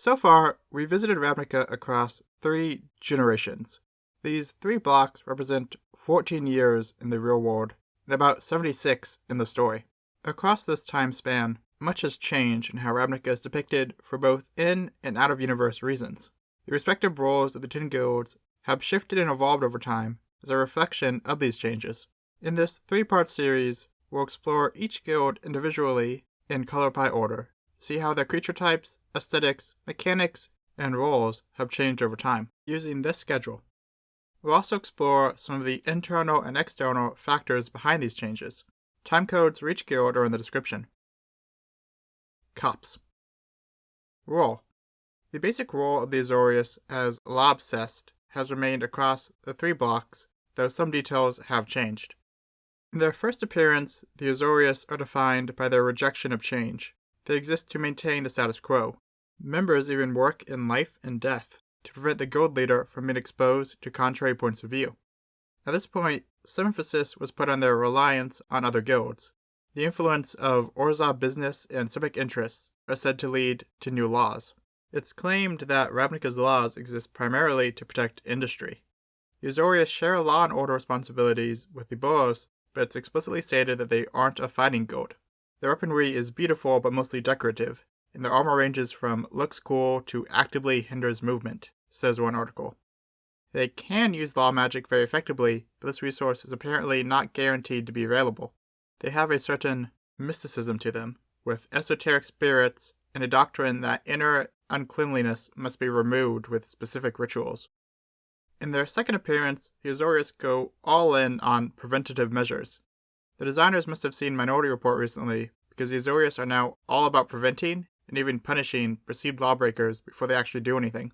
So far, we visited Ravnica across 3 generations. These 3 blocks represent 14 years in the real world and about 76 in the story. Across this time span, much has changed in how Ravnica is depicted for both in and out of universe reasons. The respective roles of the 10 guilds have shifted and evolved over time as a reflection of these changes. In this 3-part series, we'll explore each guild individually in color by order, see how their creature types, aesthetics, mechanics, and roles have changed over time, using this schedule. We'll also explore some of the internal and external factors behind these changes. Time codes for each guild are in the description. Cops. Role. The basic role of the Azorius as law-obsessed has remained across the 3 blocks, though some details have changed. In their first appearance, the Azorius are defined by their rejection of change. They exist to maintain the status quo. Members even work in life and death to prevent the guild leader from being exposed to contrary points of view. At this point, some emphasis was put on their reliance on other guilds. The influence of Orzhov business and civic interests are said to lead to new laws. It's claimed that Ravnica's laws exist primarily to protect industry. The Azorius share law and order responsibilities with the Boros, but it's explicitly stated that they aren't a fighting guild. Their weaponry is beautiful but mostly decorative, and their armor ranges from looks cool to actively hinders movement, says one article. They can use law magic very effectively, but this resource is apparently not guaranteed to be available. They have a certain mysticism to them, with esoteric spirits and a doctrine that inner uncleanliness must be removed with specific rituals. In their second appearance, the Azorius go all in on preventative measures. The designers must have seen Minority Report recently, because the Azorius are now all about preventing and even punishing perceived lawbreakers before they actually do anything.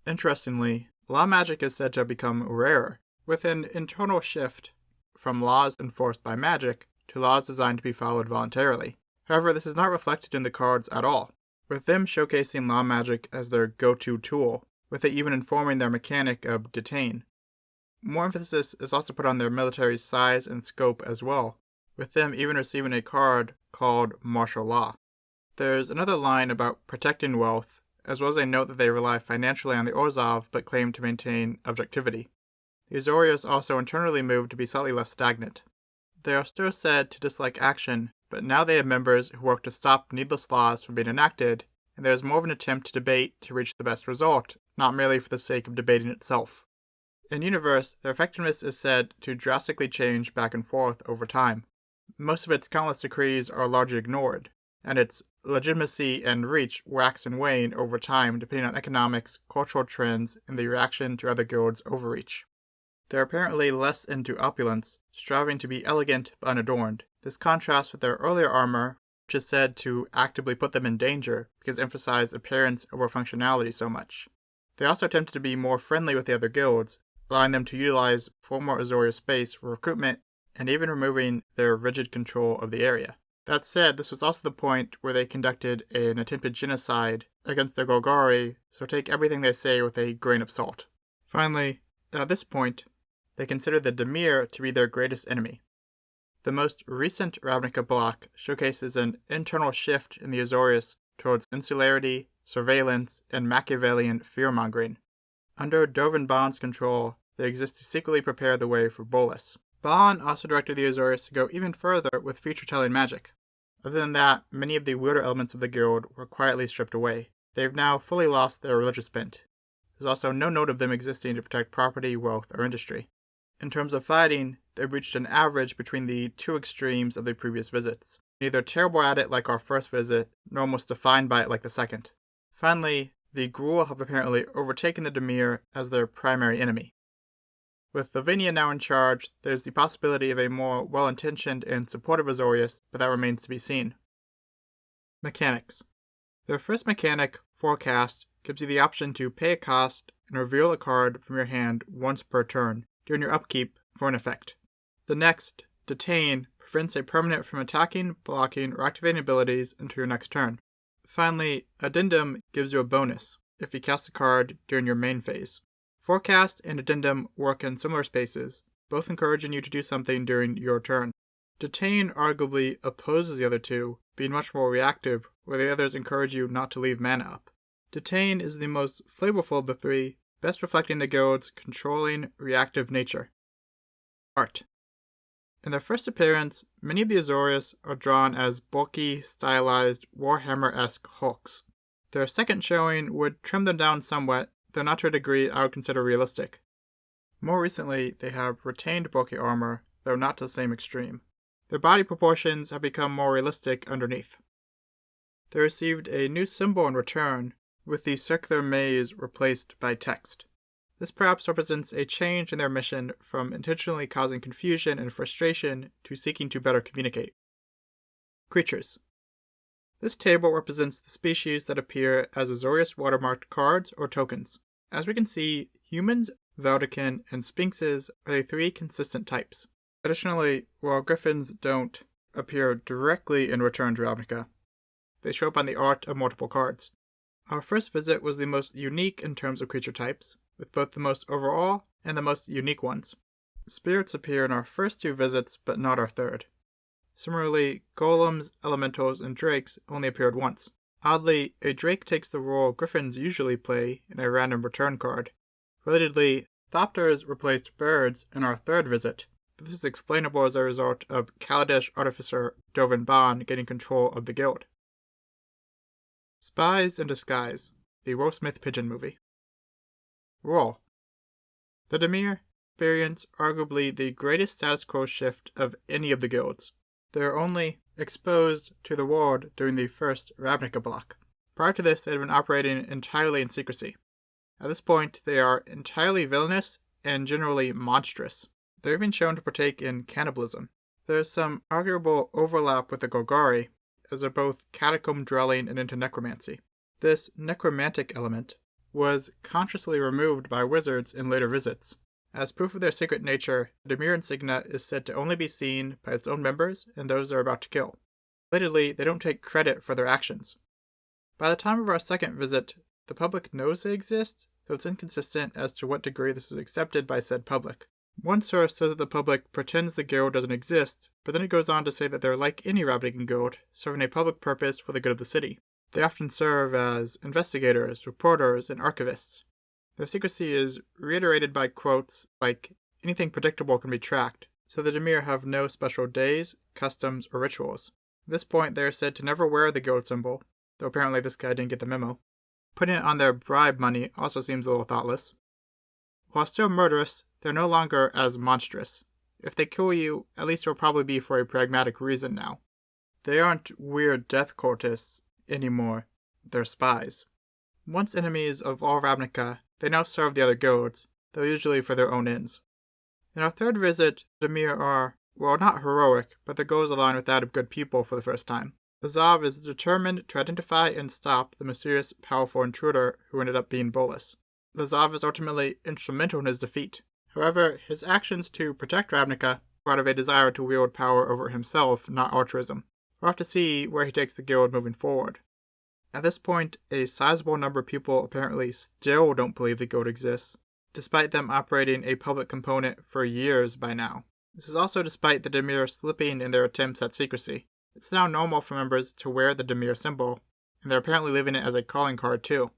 Interestingly, law magic is said to have become rarer, with an internal shift from laws enforced by magic to laws designed to be followed voluntarily. However, this is not reflected in the cards at all, with them showcasing law magic as their go-to tool, with it even informing their mechanic of detain. More emphasis is also put on their military size and scope as well, with them even receiving a card called Martial Law. There's another line about protecting wealth, as well as a note that they rely financially on the Orzhov but claim to maintain objectivity. The Azorius also internally moved to be slightly less stagnant. They are still said to dislike action, but now they have members who work to stop needless laws from being enacted, and there is more of an attempt to debate to reach the best result, not merely for the sake of debating itself. In universe, their effectiveness is said to drastically change back and forth over time. Most of its countless decrees are largely ignored, and its legitimacy and reach wax and wane over time depending on economics, cultural trends, and the reaction to other guilds' overreach. They're apparently less into opulence, striving to be elegant but unadorned. This contrasts with their earlier armor, which is said to actively put them in danger because it emphasized appearance over functionality so much. They also attempted to be more friendly with the other guilds, allowing them to utilize former Azorius space for recruitment and even removing their rigid control of the area. That said, this was also the point where they conducted an attempted genocide against the Golgari, so take everything they say with a grain of salt. Finally, at this point, they consider the Dimir to be their greatest enemy. The most recent Ravnica block showcases an internal shift in the Azorius towards insularity, surveillance, and Machiavellian fear-mongering. Under Dovin Bond's control, they exist to secretly prepare the way for Bolus. Bond also directed the Azorius to go even further with future-telling magic. Other than that, many of the weirder elements of the guild were quietly stripped away. They have now fully lost their religious bent. There's also no note of them existing to protect property, wealth, or industry. In terms of fighting, they've reached an average between the 2 extremes of the previous visits. Neither terrible at it like our first visit, nor almost defined by it like the second. Finally, the Gruul have apparently overtaken the Dimir as their primary enemy. With Lavinia now in charge, there's the possibility of a more well-intentioned and supportive Azorius, but that remains to be seen. Mechanics. Their first mechanic, Forecast, gives you the option to pay a cost and reveal a card from your hand once per turn, during your upkeep for an effect. The next, Detain, prevents a permanent from attacking, blocking, or activating abilities until your next turn. Finally, Addendum gives you a bonus if you cast a card during your main phase. Forecast and Addendum work in similar spaces, both encouraging you to do something during your turn. Detain arguably opposes the other two, being much more reactive, where the others encourage you not to leave mana up. Detain is the most flavorful of the three, best reflecting the guild's controlling, reactive nature. Art. In their first appearance, many of the Azorius are drawn as bulky, stylized, Warhammer-esque hulks. Their second showing would trim them down somewhat, though not to a degree I would consider realistic. More recently, they have retained bulky armor, though not to the same extreme. Their body proportions have become more realistic underneath. They received a new symbol in return, with the circular maze replaced by text. This perhaps represents a change in their mission from intentionally causing confusion and frustration to seeking to better communicate. Creatures. This table represents the species that appear as Azorius watermarked cards or tokens. As we can see, humans, Valdekin, and Sphinxes are the three consistent types. Additionally, while griffins don't appear directly in Return to Ravnica, they show up on the art of multiple cards. Our first visit was the most unique in terms of creature types, with both the most overall and the most unique ones. Spirits appear in our first two visits, but not our third. Similarly, golems, elementals, and drakes only appeared once. Oddly, a drake takes the role griffins usually play in a random return card. Relatedly, thopters replaced birds in our third visit, but this is explainable as a result of Kaladesh artificer Dovin Bond getting control of the guild. Spies in Disguise, the Rollsmith Pigeon movie. Role. The Dimir experience arguably the greatest status quo shift of any of the guilds. They are only exposed to the world during the first Ravnica block. Prior to this, they had been operating entirely in secrecy. At this point, they are entirely villainous and generally monstrous. They're even shown to partake in cannibalism. There is some arguable overlap with the Golgari, as they're both catacomb-dwelling and into necromancy. This necromantic element was consciously removed by wizards in later visits. As proof of their secret nature, the Dimir insignia is said to only be seen by its own members and those they're about to kill. Relatedly, they don't take credit for their actions. By the time of our second visit, the public knows they exist, though it's inconsistent as to what degree this is accepted by said public. One source says that the public pretends the guild doesn't exist, but then it goes on to say that they're like any Ravnican guild, serving a public purpose for the good of the city. They often serve as investigators, reporters, and archivists. Their secrecy is reiterated by quotes like, anything predictable can be tracked, so the Dimir have no special days, customs, or rituals. At this point, they are said to never wear the guild symbol, though apparently this guy didn't get the memo. Putting it on their bribe money also seems a little thoughtless. While still murderous, they're no longer as monstrous. If they kill you, at least it'll probably be for a pragmatic reason now. They aren't weird death cultists anymore. They're spies. Once enemies of all Ravnica, they now serve the other guilds, though usually for their own ends. In our third visit, the Dimir are, well, not heroic, but their goals align with that of good people for the first time. Zav is determined to identify and stop the mysterious, powerful intruder who ended up being Bolus. Zav is ultimately instrumental in his defeat. However, his actions to protect Ravnica were out of a desire to wield power over himself, not altruism. We'll have to see where he takes the guild moving forward. At this point, a sizable number of people apparently still don't believe the guild exists, despite them operating a public component for years by now. This is also despite the Dimir slipping in their attempts at secrecy. It's now normal for members to wear the Dimir symbol, and they're apparently leaving it as a calling card too.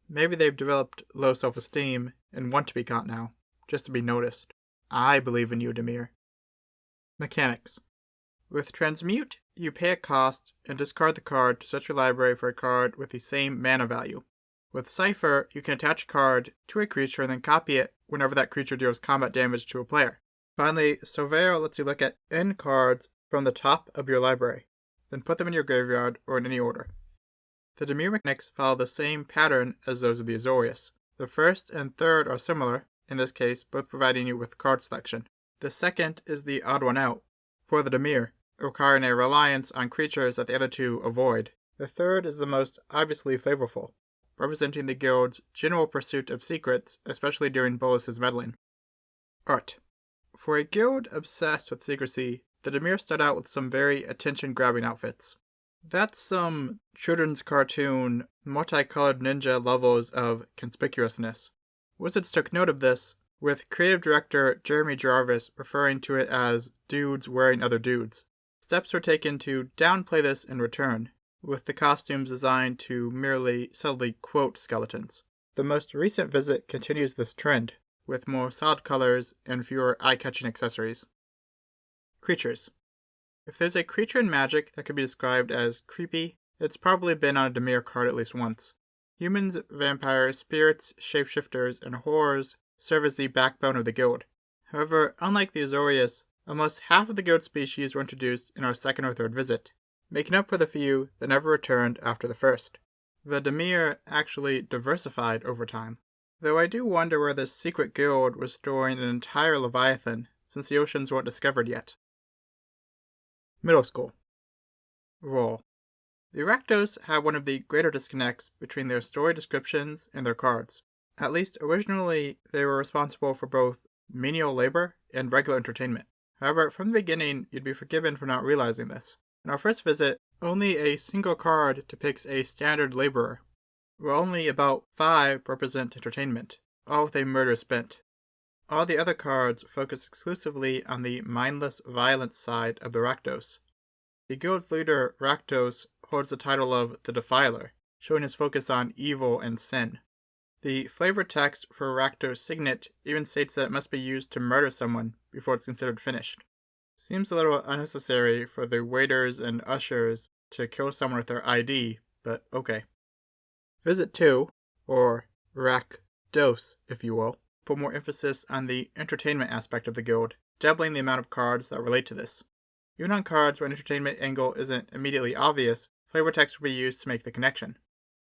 Maybe they've developed low self-esteem and want to be caught now, just to be noticed. I believe in you, Dimir. Mechanics. With Transmute, you pay a cost and discard the card to search your library for a card with the same mana value. With Cipher, you can attach a card to a creature and then copy it whenever that creature deals combat damage to a player. Finally, Silvero lets you look at N cards from the top of your library, then put them in your graveyard or in any order. The Dimir mechanics follow the same pattern as those of the Azorius. The first and third are similar, in this case both providing you with card selection. The second is the odd one out, for the Dimir, requiring a reliance on creatures that the other two avoid. The third is the most obviously flavorful, representing the guild's general pursuit of secrets, especially during Bolus's meddling. Art. For a guild obsessed with secrecy, the Dimir start out with some very attention-grabbing outfits. That's some children's cartoon, multicolored ninja levels of conspicuousness. Wizards took note of this, with creative director Jeremy Jarvis referring to it as dudes wearing other dudes. Steps were taken to downplay this in return, with the costumes designed to merely subtly quote skeletons. The most recent visit continues this trend, with more solid colors and fewer eye-catching accessories. Creatures. If there's a creature in Magic that could be described as creepy, it's probably been on a Dimir card at least once. Humans, vampires, spirits, shapeshifters, and horrors serve as the backbone of the guild. However, unlike the Azorius, almost half of the guild species were introduced in our second or third visit, making up for the few that never returned after the first. The Dimir actually diversified over time, though I do wonder where this secret guild was storing an entire Leviathan, since the oceans weren't discovered yet. Middle School. Role. The Rakdos have one of the greater disconnects between their story descriptions and their cards. At least originally, they were responsible for both menial labor and regular entertainment. However, from the beginning, you'd be forgiven for not realizing this. In our first visit, only a single card depicts a standard laborer, while only about 5 represent entertainment, all with a murder spent. All the other cards focus exclusively on the mindless violence side of the Rakdos. The guild's leader, Rakdos, holds the title of the Defiler, showing his focus on evil and sin. The flavor text for Rakdos' signet even states that it must be used to murder someone before it's considered finished. Seems a little unnecessary for the waiters and ushers to kill someone with their ID, but okay. Visit 2, or Rakdos if you will, put more emphasis on the entertainment aspect of the guild, doubling the amount of cards that relate to this. Even on cards where an entertainment angle isn't immediately obvious, flavor text will be used to make the connection.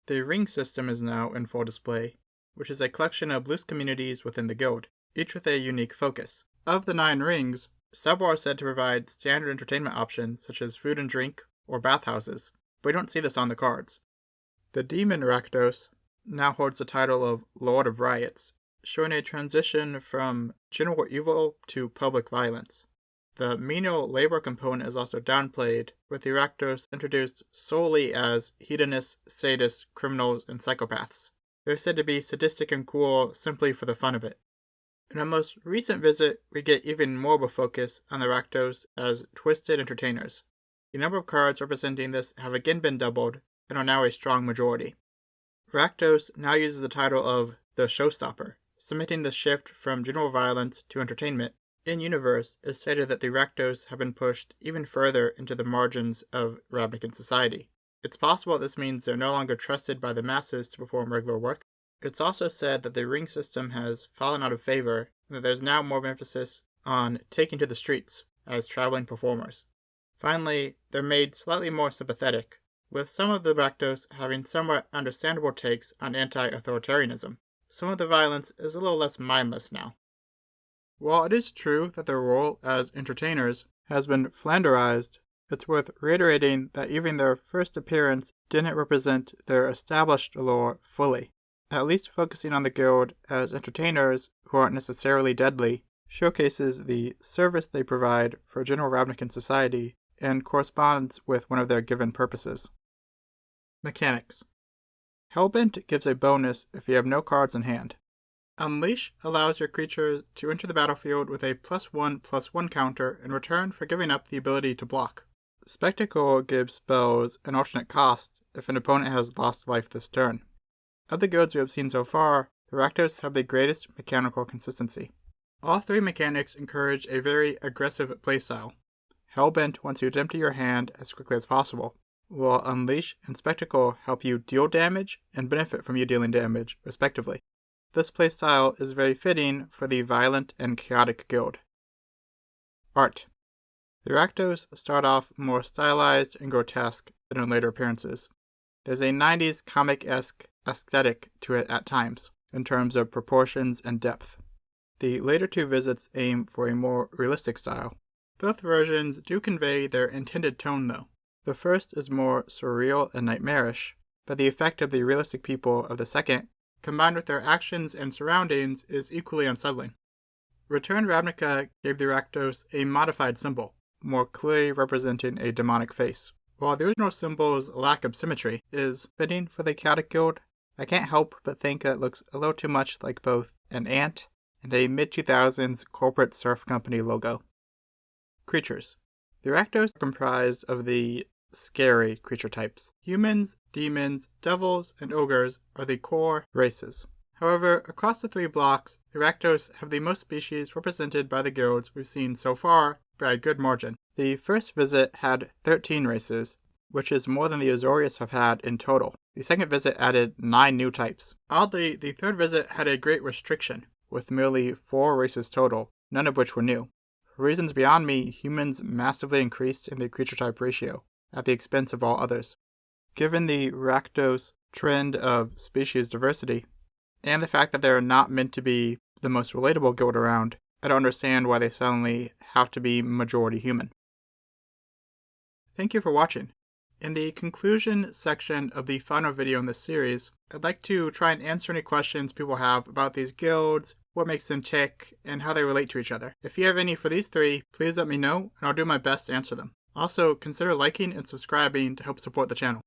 The ring system is now in full display, which is a collection of loose communities within the guild, each with a unique focus. Of the 9 rings, several are said to provide standard entertainment options such as food and drink or bathhouses, but we don't see this on the cards. The Demon Rakdos now holds the title of Lord of Riots, showing a transition from general evil to public violence. The menial labor component is also downplayed, with the Rakdos introduced solely as hedonists, sadists, criminals, and psychopaths. They're said to be sadistic and cool simply for the fun of it. In our most recent visit, we get even more of a focus on the Rakdos as twisted entertainers. The number of cards representing this have again been doubled, and are now a strong majority. Rakdos now uses the title of the Showstopper, cementing the shift from general violence to entertainment. In-universe, it's stated that the Rakdos have been pushed even further into the margins of Ravnican society. It's possible this means they're no longer trusted by the masses to perform regular work. It's also said that the ring system has fallen out of favor, and that there's now more of an emphasis on taking to the streets as traveling performers. Finally, they're made slightly more sympathetic, with some of the Rakdos having somewhat understandable takes on anti-authoritarianism. Some of the violence is a little less mindless now. While it is true that their role as entertainers has been flanderized, it's worth reiterating that even their first appearance didn't represent their established lore fully. At least focusing on the guild as entertainers who aren't necessarily deadly showcases the service they provide for general Ravnican society and corresponds with one of their given purposes. Mechanics. Hellbent gives a bonus if you have no cards in hand. Unleash allows your creature to enter the battlefield with a +1/+1 counter in return for giving up the ability to block. Spectacle gives spells an alternate cost if an opponent has lost life this turn. Of the guilds we have seen so far, the Rakdos have the greatest mechanical consistency. All 3 mechanics encourage a very aggressive playstyle. Hellbent wants you to empty your hand as quickly as possible, while Unleash and Spectacle help you deal damage and benefit from you dealing damage, respectively. This playstyle is very fitting for the violent and chaotic guild. Art. The Rakdos start off more stylized and grotesque than in later appearances. There's a 90s comic-esque aesthetic to it at times, in terms of proportions and depth. The later 2 visits aim for a more realistic style. Both versions do convey their intended tone though. The first is more surreal and nightmarish, but the effect of the realistic people of the second, combined with their actions and surroundings, is equally unsettling. Returned Ravnica gave the Rakdos a modified symbol, more clearly representing a demonic face. While the original symbol's lack of symmetry is fitting for the chaotic guild, I can't help but think that it looks a little too much like both an ant and a mid-2000s corporate surf company logo. Creatures. The Rakdos are comprised of the scary creature types. Humans, demons, devils, and ogres are the core races. However, across the 3 blocks, the Rakdos have the most species represented by the guilds we've seen so far by a good margin. The first visit had 13 races, which is more than the Azorius have had in total. The second visit added 9 new types. Oddly, the third visit had a great restriction, with merely 4 races total, none of which were new. For reasons beyond me, humans massively increased in the creature type ratio, at the expense of all others. Given the Rakdos trend of species diversity, and the fact that they're not meant to be the most relatable guild around, I don't understand why they suddenly have to be majority human. Thank you for watching. In the conclusion section of the final video in this series, I'd like to try and answer any questions people have about these guilds, what makes them tick, and how they relate to each other. If you have any for these 3, please let me know, and I'll do my best to answer them. Also, consider liking and subscribing to help support the channel.